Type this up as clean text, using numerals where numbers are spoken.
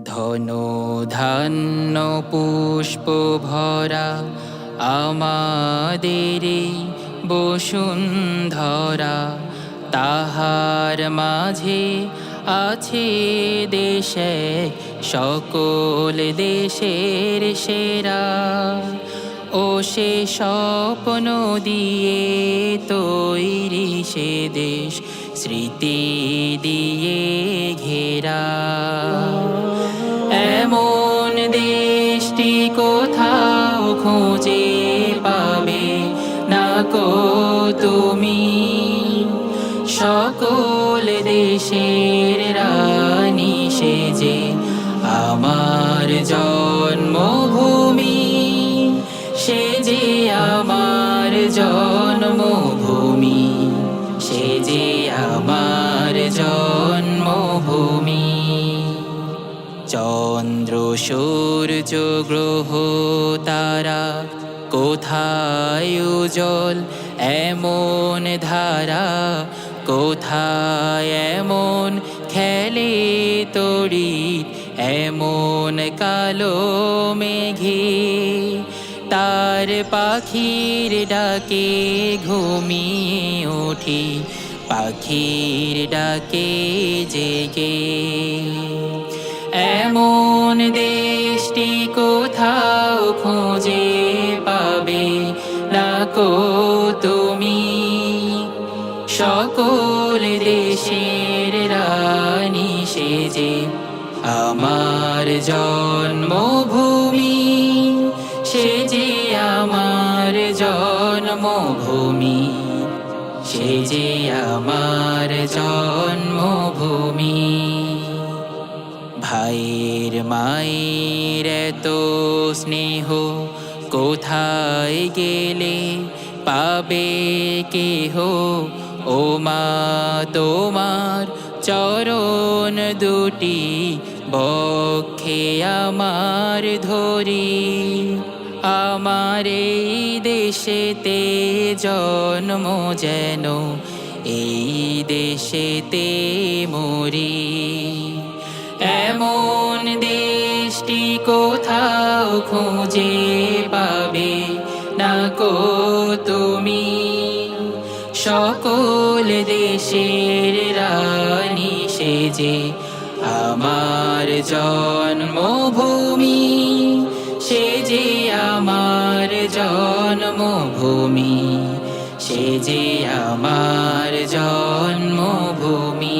ধন ধান্য পুষ্প ভরা আমাদের বসুন্ধরা, তাহার মাঝে আছে দেশে সকল দেশের সেরা। ও সে স্বপ্ন দিয়ে তৈরি সে দেশ, স্মৃতি দিয়ে ঘেরা। এমন দেশটি কোথাও খুঁজে পাবে না কো তুমি, সকল দেশের রানী সেজে আমার জন্মভূমি, সে যে আমার জন্মভূমি, সে যে আমার জন্মভূমি। চন্দ্র সূর্য গ্রহ তারা কোথায় উজ্জ্বল এমন ধারা, কোথায় এমন খেলে তড়িৎ এমন কালো মেঘে। তার পাখির ডাকে ঘুমিয়ে উঠি, পাখির ডাকে জেগে। এমন দেশটি কোথাও খুঁজে পাবে না কো তুমি, সকল দেশের রানী সেজে আমার জন্মভূমি, সে যে আমার জন্মভূমি, সে যে আমার জন্মভূমি। ভাইয়ের মায়ের এত স্নেহ কোথায় গেলে পাবে কেহ, ও মা তোমার চরণ দুটি বক্ষে আমার ধরি। আমার এই দেশেতে জন্ম যেন এই দেশেতে মরি। এমন দেশটি কোথাও খুঁজে পাবে না কো তুমি, সকল দেশের রানী সেজে আমার জন্মভূমি, সে যে আমার জন্মভূমি, সে যে আমার জন্মভূমি।